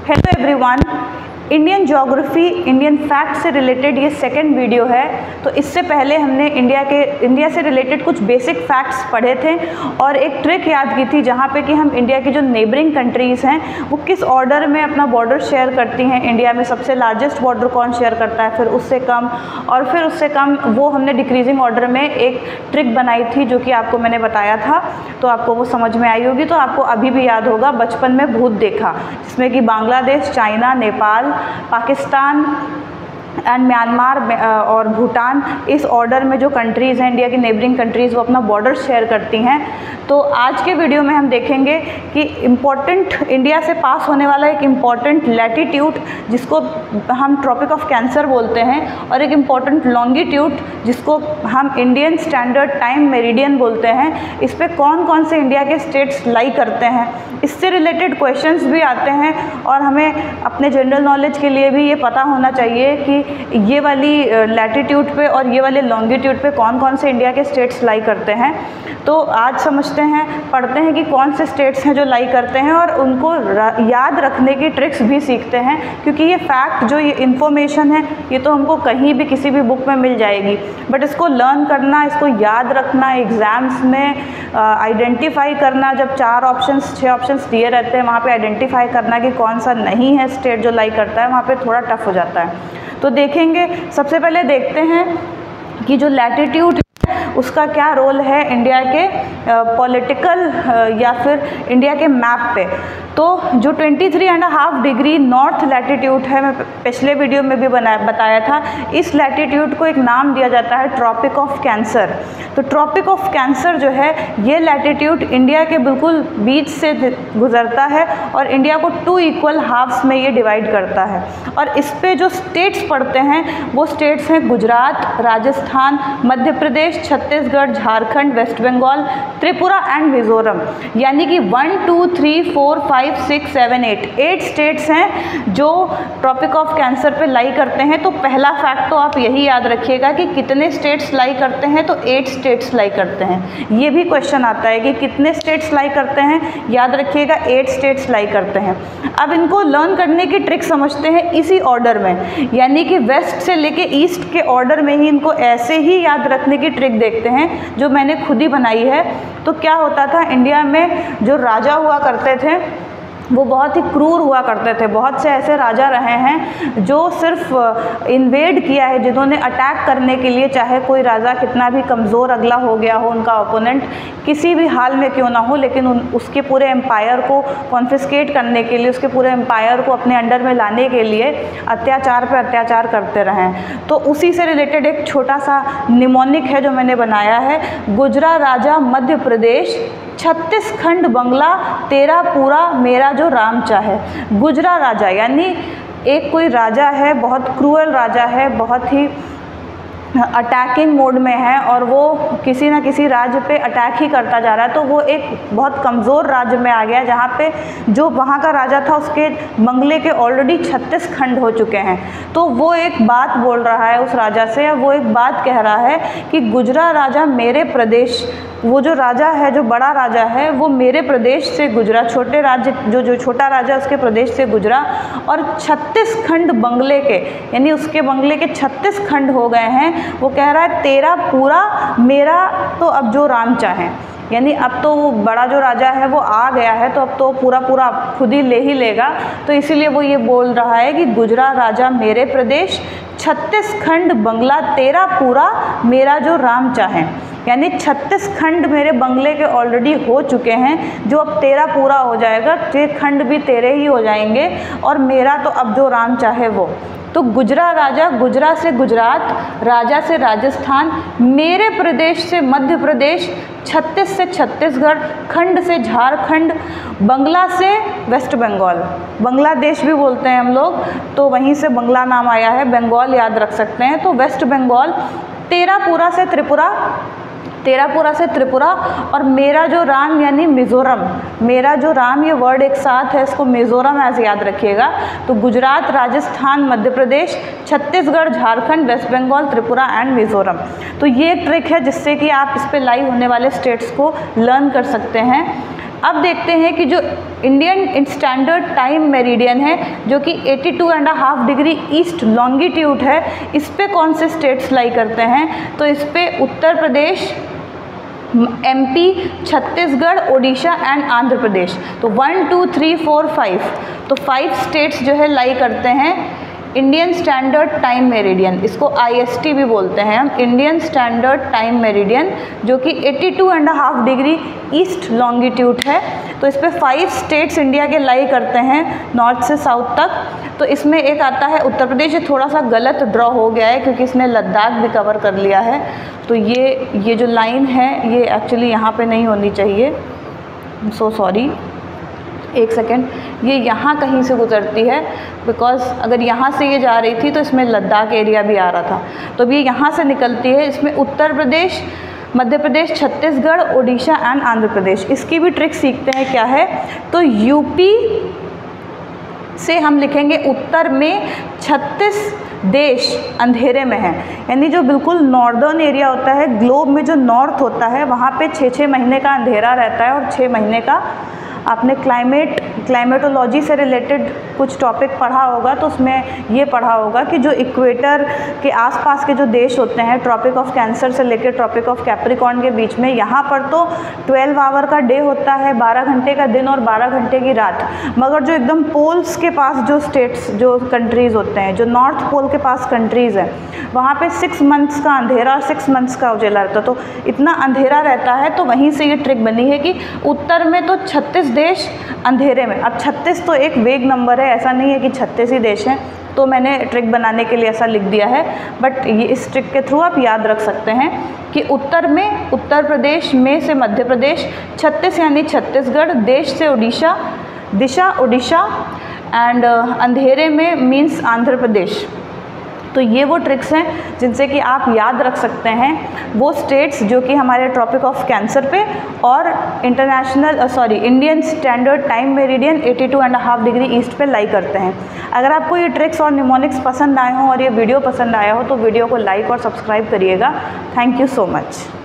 Hello everyone, Indian geography Indian fact से related ये second video है। तो इससे पहले हमने इंडिया से रिलेटेड कुछ बेसिक फैक्ट्स पढ़े थे और एक ट्रिक याद की थी जहाँ पे कि हम इंडिया की जो नेबरिंग कंट्रीज़ हैं वो किस ऑर्डर में अपना बॉर्डर शेयर करती हैं। इंडिया में सबसे लार्जेस्ट बॉर्डर कौन शेयर करता है, फिर उससे कम और फिर उससे कम, वो हमने डिक्रीजिंग ऑर्डर में एक ट्रिक बनाई थी जो कि आपको मैंने बताया था। तो आपको वो समझ में आई होगी। तो आपको अभी भी याद होगा, बचपन में भूत देखा, जिसमें कि Bangladesh, China, Nepal, Pakistan and Myanmar और भूटान, इस ऑर्डर में जो कंट्रीज़ हैं इंडिया की नेबरिंग कंट्रीज़, वो अपना बॉर्डर शेयर करती हैं। तो आज के वीडियो में हम देखेंगे कि इम्पॉर्टेंट इंडिया से पास होने वाला एक इम्पॉर्टेंट लैटिट्यूड जिसको हम ट्रॉपिक ऑफ कैंसर बोलते हैं, और एक इम्पॉर्टेंट लॉन्गिट्यूड जिसको हम इंडियन स्टैंडर्ड टाइम मेरिडियन बोलते हैं, इस पर कौन कौन से इंडिया के स्टेट्स लाई करते हैं। इससे रिलेटेड क्वेश्चंस भी आते हैं और हमें अपने जनरल नॉलेज के लिए भी ये पता होना चाहिए कि ये वाली लैटिट्यूड पे और ये वाले लॉन्गिट्यूड पे कौन कौन से इंडिया के स्टेट्स लाई करते हैं। तो आज समझते हैं, पढ़ते हैं कि कौन से स्टेट्स हैं जो लाई करते हैं, और उनको याद रखने की ट्रिक्स भी सीखते हैं, क्योंकि ये फैक्ट, जो ये इन्फॉर्मेशन है, ये तो हमको कहीं भी किसी भी बुक में मिल जाएगी, बट इसको लर्न करना, इसको याद रखना, एग्ज़ाम्स में आइडेंटिफाई करना, जब 4 ऑप्शंस 6 ऑप्शंस दिए रहते हैं वहाँ पे आइडेंटिफाई करना कि कौन सा नहीं है स्टेट जो लाई करता है, वहाँ पे थोड़ा टफ हो जाता है। तो देखेंगे, सबसे पहले देखते हैं कि जो लैटिट्यूड उसका क्या रोल है इंडिया के पॉलिटिकल या फिर इंडिया के मैप पे। तो जो 23.5 डिग्री नॉर्थ लैटिट्यूड है, मैं पिछले वीडियो में भी बताया था, इस लैटिट्यूड को एक नाम दिया जाता है ट्रॉपिक ऑफ कैंसर। तो ट्रॉपिक ऑफ कैंसर जो है, ये लैटिट्यूड इंडिया के बिल्कुल बीच से गुजरता है और इंडिया को 2 इक्वल हाफ्स में ये डिवाइड करता है। और इस पे जो स्टेट्स पड़ते हैं वो स्टेट्स हैं गुजरात, राजस्थान, मध्य प्रदेश, छत्तीसगढ़, झारखंड, वेस्ट बंगाल, त्रिपुरा एंड मिजोरम। यानी कि 1 2 3 4 5 6 7 8 स्टेट्स हैं जो ट्रॉपिक ऑफ कैंसर पे लाई करते हैं। तो पहला फैक्ट तो आप यही याद रखिएगा कि कितने स्टेट्स लाई करते हैं, तो 8 स्टेट्स लाई करते हैं। ये भी क्वेश्चन आता है कि कितने स्टेट्स लाई करते हैं, याद रखिएगा 8 स्टेट्स लाई करते हैं। अब इनको लर्न करने की ट्रिक समझते हैं इसी ऑर्डर में, यानी कि वेस्ट से लेके ईस्ट के ऑर्डर में ही इनको ऐसे ही याद रखने की ट्रिक देखते हैं जो मैंने खुद ही बनाई है। तो क्या होता था, इंडिया में जो राजा हुआ करते थे वो बहुत ही क्रूर हुआ करते थे। बहुत से ऐसे राजा रहे हैं जो सिर्फ इन्वेड किया है, जिन्होंने अटैक करने के लिए, चाहे कोई राजा कितना भी कमज़ोर अगला हो गया हो, उनका ओपोनेंट किसी भी हाल में क्यों ना हो, लेकिन उसके पूरे एम्पायर को कॉन्फिस्केट करने के लिए, उसके पूरे एम्पायर को अपने अंडर में लाने के लिए अत्याचार पे अत्याचार करते रहे। तो उसी से रिलेटेड एक छोटा सा निमोनिक है जो मैंने बनाया है। गुजरा राजा मध्य प्रदेश, 36 खंड बंगला, तेरा पूरा मेरा जो राम चाहे। गुजरा राजा यानी एक कोई राजा है, बहुत क्रूअल राजा है, बहुत ही अटैकिंग मोड में है और वो किसी ना किसी राज्य पे अटैक ही करता जा रहा है। तो वो एक बहुत कमज़ोर राज्य में आ गया, जहाँ पे जो वहाँ का राजा था उसके बंगले के ऑलरेडी 36 खंड हो चुके हैं। तो वो एक बात बोल रहा है उस राजा से, या वो एक बात कह रहा है कि गुजरा राजा मेरे प्रदेश, वो जो राजा है, जो बड़ा राजा है, वो मेरे प्रदेश से गुजरा, छोटे राज्य जो छोटा राजा उसके प्रदेश से गुजरा, और 36 खंड बंगले के, यानी उसके बंगले के 36 खंड हो गए हैं। वो कह रहा है तेरा पूरा मेरा तो अब जो राम चाहे, यानी अब तो वो बड़ा जो राजा है वो आ गया है, तो अब तो पूरा पूरा खुद ही ले ही लेगा। तो इसीलिए वो ये बोल रहा है कि गुजरा राजा मेरे प्रदेश, 36 खंड बंगला, तेरा पूरा मेरा जो राम चाहे। यानी 36 खंड मेरे बंगले के ऑलरेडी हो चुके हैं, जो अब तेरा पूरा हो जाएगा, ये खंड भी तेरे ही हो जाएंगे, और मेरा तो अब जो राम चाहे वो। तो गुजरा राजा, गुजरा से गुजरात, राजा से राजस्थान, मेरे प्रदेश से मध्य प्रदेश, 36 से छत्तीसगढ़, खंड से झारखंड, बंगला से वेस्ट बंगाल, बांग्लादेश भी बोलते हैं हम लोग, तो वहीं से बंगला नाम आया है, बंगाल याद रख सकते हैं। तो वेस्ट बंगाल, तेरापुरा से त्रिपुरा, तेरापुरा से त्रिपुरा, और मेरा जो राम यानी मिज़ोरम, मेरा जो राम ये वर्ड एक साथ है, इसको मिज़ोरम ऐसे याद रखिएगा। तो गुजरात, राजस्थान, मध्य प्रदेश, छत्तीसगढ़, झारखंड, वेस्ट बंगाल, त्रिपुरा एंड मिज़ोरम। तो ये एक ट्रिक है जिससे कि आप इस पे लाई होने वाले स्टेट्स को लर्न कर सकते हैं। अब देखते हैं कि जो इंडियन स्टैंडर्ड टाइम मेरिडियन है जो कि 82.5 डिग्री ईस्ट लॉन्गिट्यूड है, इस पे कौन से स्टेट्स लाई करते हैं? तो इस पे उत्तर प्रदेश, MP, छत्तीसगढ़, ओडिशा एंड आंध्र प्रदेश। तो 1 2 3 4 5, तो 5 स्टेट्स जो है लाई करते हैं इंडियन स्टैंडर्ड टाइम मेरिडियन, इसको IST भी बोलते हैं हम, इंडियन स्टैंडर्ड टाइम मेरिडियन, जो कि 82.5 डिग्री ईस्ट लॉन्गिट्यूड है। तो इस पे 5 स्टेट्स इंडिया के लाई करते हैं नॉर्थ से साउथ तक। तो इसमें एक आता है उत्तर प्रदेश, ये थोड़ा सा गलत ड्रॉ हो गया है क्योंकि इसने लद्दाख भी कवर कर लिया है। तो ये जो लाइन है ये एक्चुअली यहाँ पे नहीं होनी चाहिए, सो सॉरी, एक सेकेंड, ये यहाँ कहीं से गुजरती है, बिकॉज अगर यहाँ से ये जा रही थी तो इसमें लद्दाख एरिया भी आ रहा था। तो अब ये यहाँ से निकलती है, इसमें उत्तर प्रदेश, मध्य प्रदेश, छत्तीसगढ़, ओडिशा एंड आंध्र प्रदेश। इसकी भी ट्रिक सीखते हैं क्या है। तो यूपी से हम लिखेंगे उत्तर में, 36 देश अंधेरे में है, यानी जो बिल्कुल नॉर्दर्न एरिया होता है, ग्लोब में जो नॉर्थ होता है वहाँ पे 6-6 महीने का अंधेरा रहता है और 6 महीने का आपने क्लाइमेटोलॉजी से रिलेटेड कुछ टॉपिक पढ़ा होगा, तो उसमें ये पढ़ा होगा कि जो इक्वेटर के आसपास के जो देश होते हैं, ट्रॉपिक ऑफ कैंसर से लेकर ट्रॉपिक ऑफ कैप्रिकॉर्न के बीच में, यहाँ पर तो 12 आवर का डे होता है, 12 घंटे का दिन और 12 घंटे की रात। मगर जो एकदम पोल्स के पास जो स्टेट्स, जो कंट्रीज़ होते हैं, जो नॉर्थ पोल के पास कंट्रीज़ हैं, वहाँ पे 6 मंथ्स का अंधेरा, 6 मंथ्स का उजाला रहता है। तो इतना अंधेरा रहता है, तो वहीं से ये ट्रिक बनी है कि उत्तर में तो 36 देश अंधेरे में। अब 36 तो एक वेग नंबर है, ऐसा नहीं है कि 36 ही देश हैं, तो मैंने ट्रिक बनाने के लिए ऐसा लिख दिया है। बट ये इस ट्रिक के थ्रू आप याद रख सकते हैं कि उत्तर में उत्तर प्रदेश, में से मध्य प्रदेश, 36 यानी छत्तीसगढ़, देश से उड़ीसा, दिशा उड़ीसा एंड अंधेरे में मीन्स आंध्र प्रदेश। तो ये वो ट्रिक्स हैं जिनसे कि आप याद रख सकते हैं वो स्टेट्स जो कि हमारे ट्रॉपिक ऑफ कैंसर पे और Indian standard time meridian 82.5 degree east पे लाई करते हैं। अगर आपको ये ट्रिक्स और निमोनिक्स पसंद आए हों और ये वीडियो पसंद आया हो तो वीडियो को लाइक और सब्सक्राइब करिएगा। Thank you so much.